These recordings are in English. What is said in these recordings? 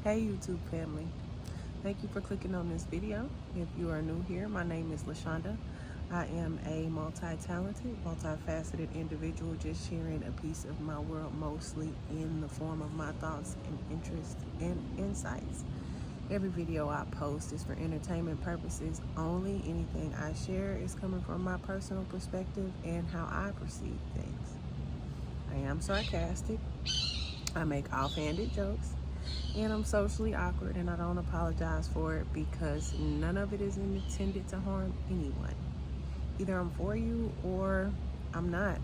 Hey YouTube family, thank you for clicking on this video. If you are new here, my name is LaShonda. I am a multi-talented, multifaceted individual just sharing a piece of my world, mostly in the form of my thoughts and interests and insights. Every video I post is for entertainment purposes only. Anything I share is coming from my personal perspective and how I perceive things. I am sarcastic. I make offhanded jokes. And I'm socially awkward, and I don't apologize for it because none of it is intended to harm anyone. Either I'm for you or I'm not.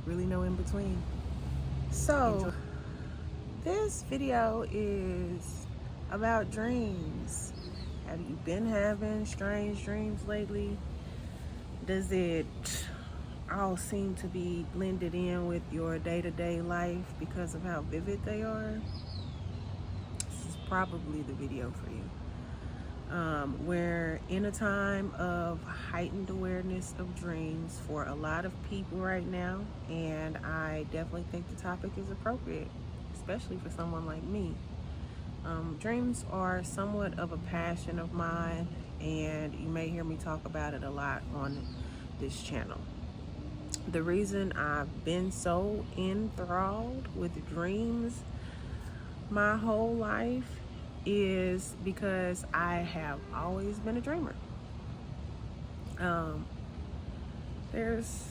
Really no in between. So this video is about dreams. Have you been having strange dreams lately? Does it all seem to be blended in with your day-to-day life because of how vivid they are? Probably the video for you. We're in a time of heightened awareness of dreams for a lot of people right now, and I definitely think the topic is appropriate, especially for someone like me. Dreams are somewhat of a passion of mine, and you may hear me talk about it a lot on this channel. The reason I've been so enthralled with dreams my whole life is because I have always been a dreamer. There's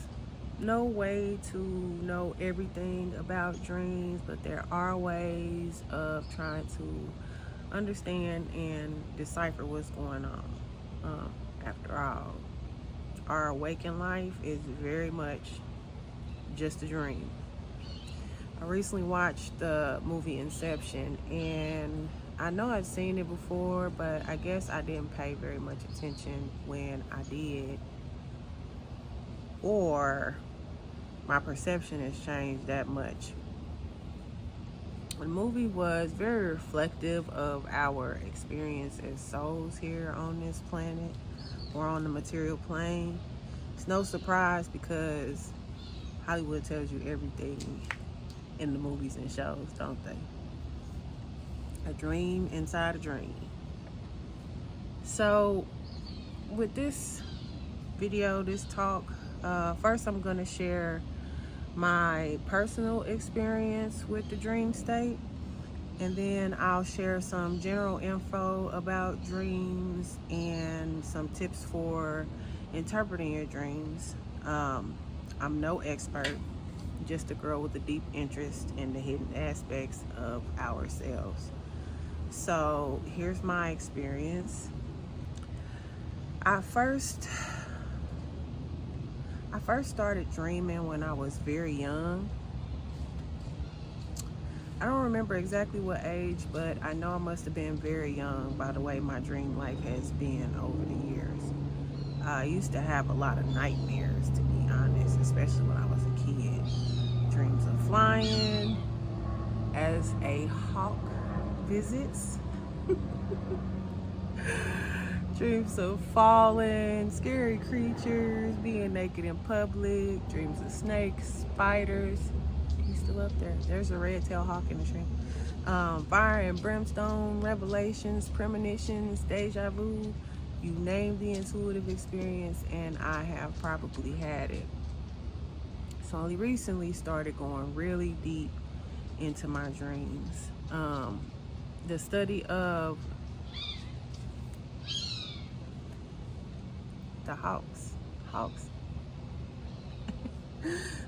no way to know everything about dreams, but there are ways of trying to understand and decipher what's going on. After all, our awakened life is very much just a dream. I recently watched the movie Inception, and I know I'd seen it before, but I guess I didn't pay very much attention when I did, or my perception has changed that much. The movie was very reflective of our experience as souls here on this planet or on the material plane. It's no surprise because Hollywood tells you everything in the movies and shows, don't they? A dream inside a dream. So with this video, this talk, first I'm going to share my personal experience with the dream state, and then I'll share some general info about dreams and some tips for interpreting your dreams. I'm no expert, just a girl with a deep interest in the hidden aspects of ourselves. So here's my experience. I first started dreaming when I was very young. I don't remember exactly what age, but I know I must have been very young by the way my dream life has been over the years. I used to have a lot of nightmares, to be honest, especially when I was a kid. Dreams of flying as a hawk visits. Dreams of falling, scary creatures, being naked in public, dreams of snakes, spiders. He's still up there. There's a red-tailed hawk in the tree. Fire and brimstone, revelations, premonitions, deja vu. You name the intuitive experience, and I have probably had it. So I only recently started going really deep into my dreams. The study of the hawks.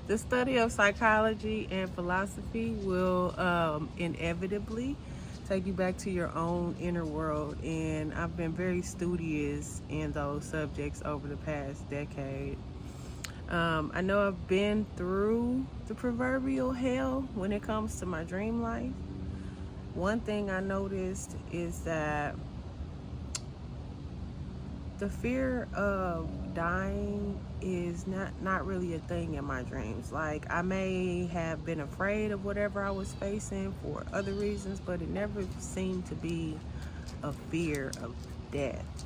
The study of psychology and philosophy will inevitably take you back to your own inner world, and I've been very studious in those subjects over the past decade. I know I've been through the proverbial hell when it comes to my dream life. One thing I noticed is that the fear of dying is not really a thing in my dreams. Like, I may have been afraid of whatever I was facing for other reasons, but it never seemed to be a fear of death.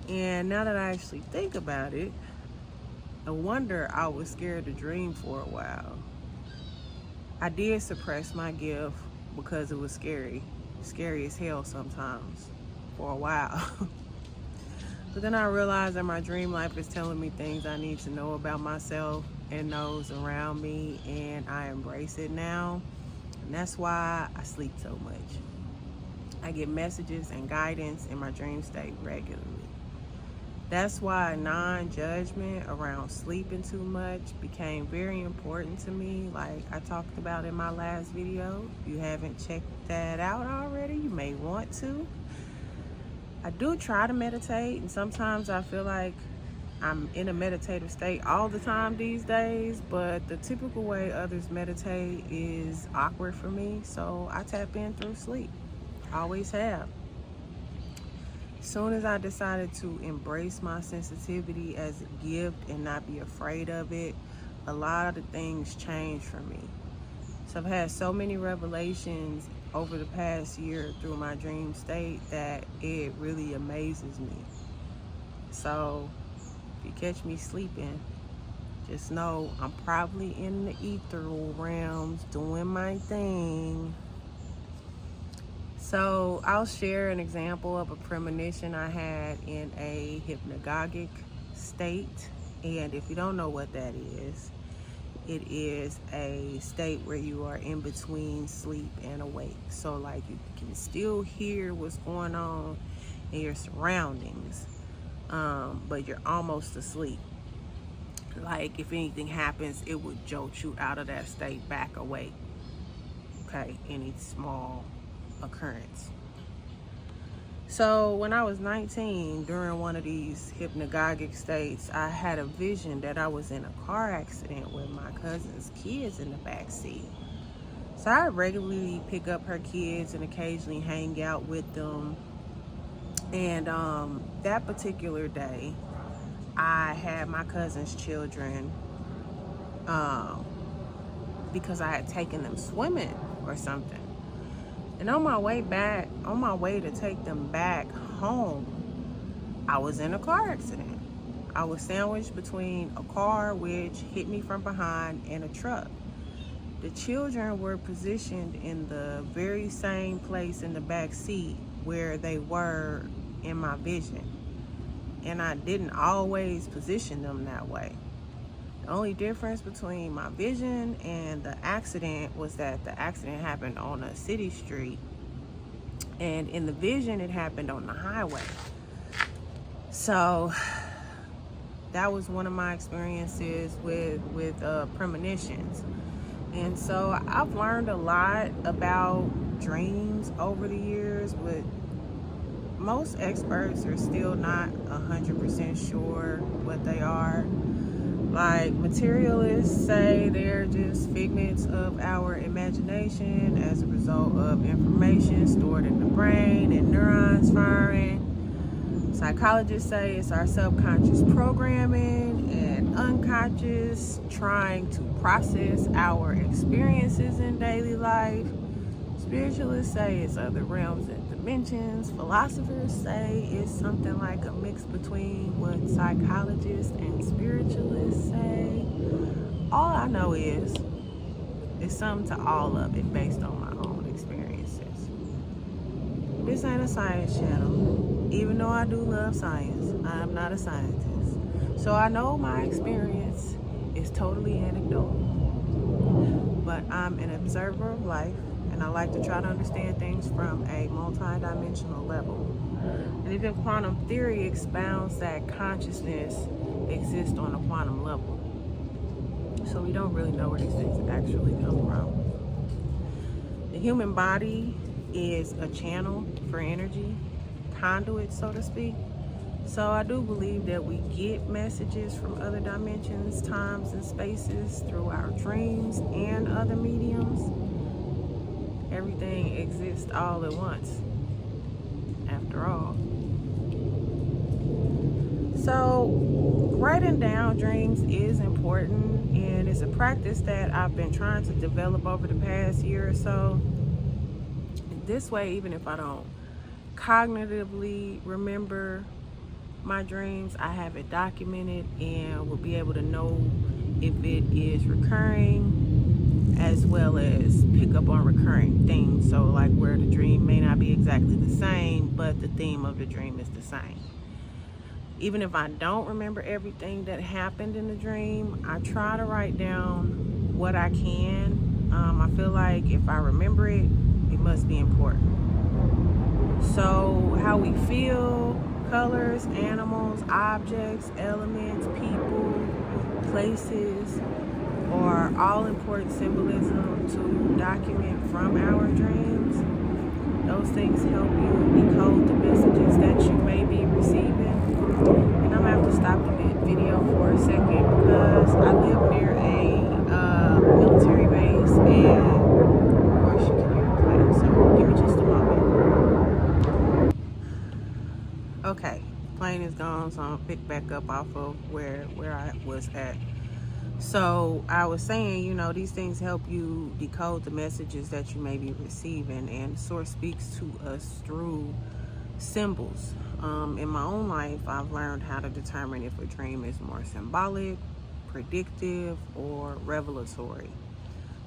And now that I actually think about it, no wonder I was scared to dream for a while. I did suppress my gift because it was scary. scary as hell sometimes for a while. But then I realized that my dream life is telling me things I need to know about myself and those around me, and I embrace it now. And that's why I sleep so much. I get messages and guidance in my dream state regularly. That's why non-judgment around sleeping too much became very important to me, like I talked about in my last video. If you haven't checked that out already, you may want to. I do try to meditate, and sometimes I feel like I'm in a meditative state all the time these days, but the typical way others meditate is awkward for me, so I tap in through sleep. Always have. As soon as I decided to embrace my sensitivity as a gift and not be afraid of it, a lot of the things changed for me. So I've had so many revelations over the past year through my dream state that it really amazes me. So if you catch me sleeping, just know I'm probably in the ethereal realms doing my thing. So I'll share an example of a premonition I had in a hypnagogic state. And if you don't know what that is, it is a state where you are in between sleep and awake. So like you can still hear what's going on in your surroundings, but you're almost asleep. Like if anything happens, it would jolt you out of that state back awake. Okay, any small occurrence. So when I was 19, during one of these hypnagogic states, I had a vision that I was in a car accident with my cousin's kids in the back seat. So I regularly pick up her kids and occasionally hang out with them. And that particular day, I had my cousin's children because I had taken them swimming or something. And on my way to take them back home, I was in a car accident. I was sandwiched between a car which hit me from behind and a truck. The children were positioned in the very same place in the back seat where they were in my vision. And I didn't always position them that way. The only difference between my vision and the accident was that the accident happened on a city street, and in the vision it happened on the highway. So that was one of my experiences with premonitions. And so I've learned a lot about dreams over the years, but most experts are still not 100% sure what they are. Like materialists say they're just figments of our imagination as a result of information stored in the brain and neurons firing. Psychologists say it's our subconscious programming and unconscious trying to process our experiences in daily life. Spiritualists say it's other realms and dimensions. Philosophers say it's something like a mix between what psychologists and spiritualists say. All I know is it's something to all of it based on my own experiences. This ain't a science channel. Even though I do love science, I am not a scientist. So I know my experience is totally anecdotal. But I'm an observer of life, and I like to try to understand things from a multi-dimensional level. And even quantum theory expounds that consciousness exists on a quantum level. So we don't really know where these things actually come from. The human body is a channel for energy, conduit, so to speak. So I do believe that we get messages from other dimensions, times, and spaces through our dreams and other mediums. Everything exists all at once, after all. So writing down dreams is important, and it's a practice that I've been trying to develop over the past year or so. This way, even if I don't cognitively remember my dreams, I have it documented and will be able to know if it is recurring, as well as pick up on recurring things. So like where the dream may not be exactly the same, but the theme of the dream is the same. Even if I don't remember everything that happened in the dream, I try to write down what I can. I feel like if I remember it, it must be important. So how we feel, colors, animals, objects, elements, people, places, are all important symbolism to document from our dreams. Those things help you decode the messages that you may be receiving. And I'm gonna have to stop the video for a second because I live near a military base, and of course you can hear the plane. So give me just a moment. Okay, plane is gone, so I'm gonna pick back up off of where I was at. So I was saying, you know, these things help you decode the messages that you may be receiving, and the source speaks to us through symbols. In my own life, I've learned how to determine if a dream is more symbolic, predictive, or revelatory.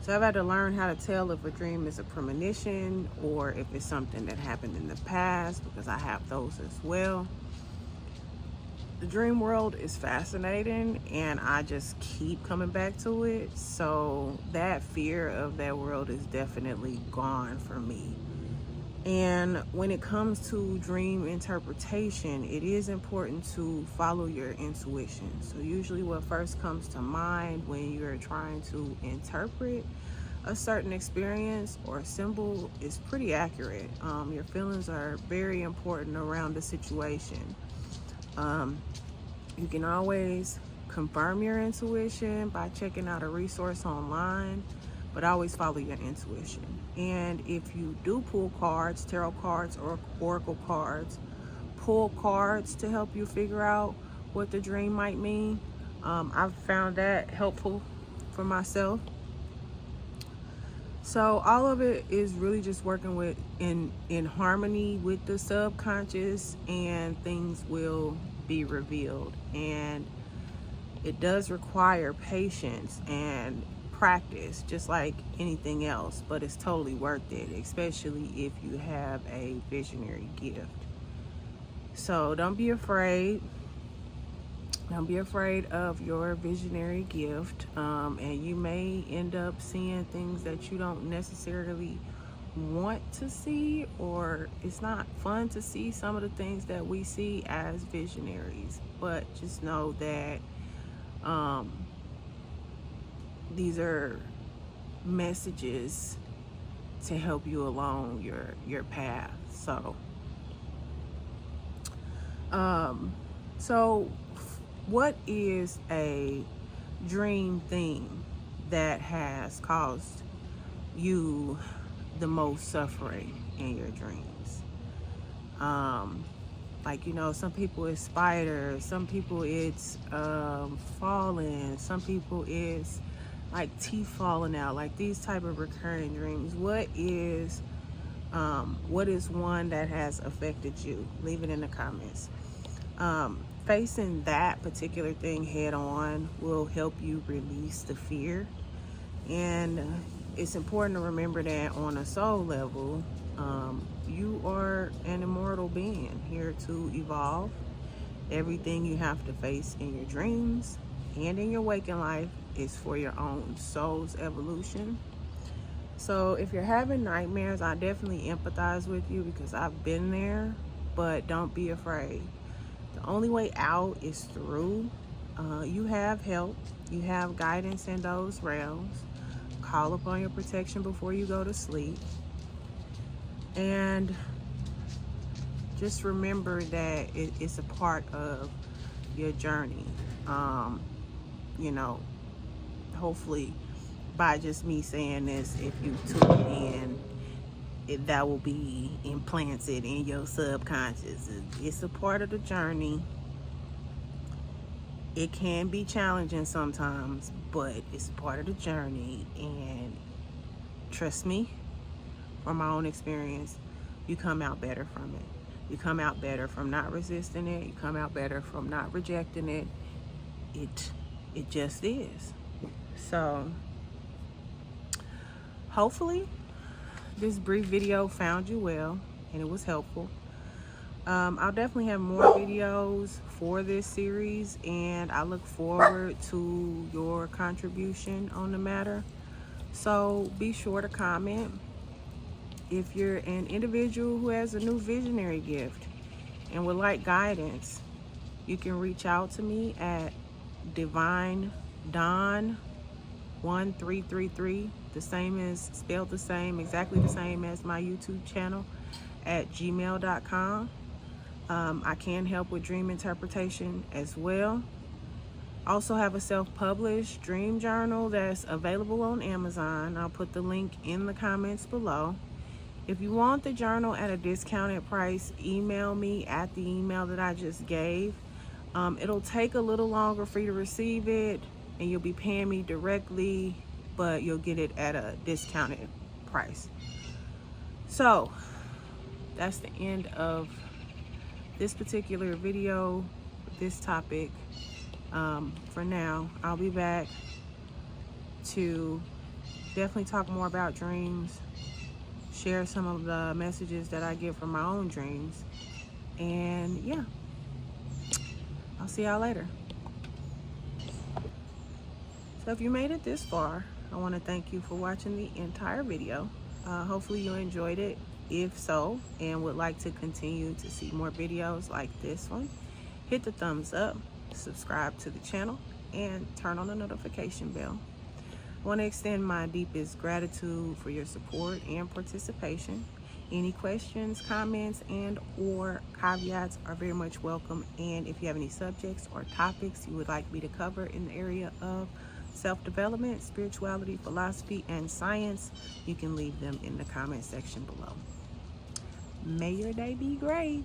So I've had to learn how to tell if a dream is a premonition or if it's something that happened in the past, because I have those as well. The dream world is fascinating, and I just keep coming back to it. So that fear of that world is definitely gone for me. And when it comes to dream interpretation, it is important to follow your intuition. So usually what first comes to mind when you're trying to interpret a certain experience or symbol is pretty accurate. Your feelings are very important around the situation. You can always confirm your intuition by checking out a resource online, but always follow your intuition. And if you do pull cards, tarot cards or oracle cards, pull cards to help you figure out what the dream might mean. I've found that helpful for myself. So all of it is really just working with in harmony with the subconscious, and things will be revealed. And it does require patience and practice, just like anything else, but it's totally worth it, especially if you have a visionary gift. So don't be afraid. Don't be afraid of your visionary gift, and you may end up seeing things that you don't necessarily want to see, or it's not fun to see some of the things that we see as visionaries. But just know that these are messages to help you along your path. So what is a dream theme that has caused you the most suffering in your dreams? Like, you know, some people it's spiders, some people it's falling, some people it's like teeth falling out, like these type of recurring dreams. What is one that has affected you? Leave it in the comments. Facing that particular thing head on will help you release the fear. And it's important to remember that on a soul level, you are an immortal being here to evolve. Everything you have to face in your dreams and in your waking life is for your own soul's evolution. So if you're having nightmares, I definitely empathize with you because I've been there, but don't be afraid. The only way out is through. You have help. You have guidance in those realms. Call upon your protection before you go to sleep. And just remember that it's a part of your journey. You know, hopefully by just me saying this, if you tune in, that will be implanted in your subconscious. It's a part of the journey. It can be challenging sometimes, but it's a part of the journey. And trust me, from my own experience, you come out better from it. You come out better from not resisting it. You come out better from not rejecting it. It just is. So hopefully this brief video found you well and it was helpful. I'll definitely have more videos for this series, and I look forward to your contribution on the matter. So be sure to comment. If you're an individual who has a new visionary gift and would like guidance, you can reach out to me at DivineDawn1333, the same as spelled the same, exactly the same as my YouTube channel, at gmail.com. I can help with dream interpretation as well. Also have a self-published dream journal that's available on Amazon. I'll put the link in the comments below. If you want the journal at a discounted price, email me at the email that I just gave. It'll take a little longer for you to receive it, and you'll be paying me directly, but you'll get it at a discounted price. So that's the end of this particular video, this topic. For now, I'll be back to definitely talk more about dreams, share some of the messages that I get from my own dreams, and yeah, I'll see y'all later. So if you made it this far, I want to thank you for watching the entire video. Hopefully you enjoyed it. If so, and would like to continue to see more videos like this one, hit the thumbs up, subscribe to the channel, and turn on the notification bell. I want to extend my deepest gratitude for your support and participation. Any questions, comments, and or caveats are very much welcome. And if you have any subjects or topics you would like me to cover in the area of self-development, spirituality, philosophy, and science, you can leave them in the comment section below. May your day be great.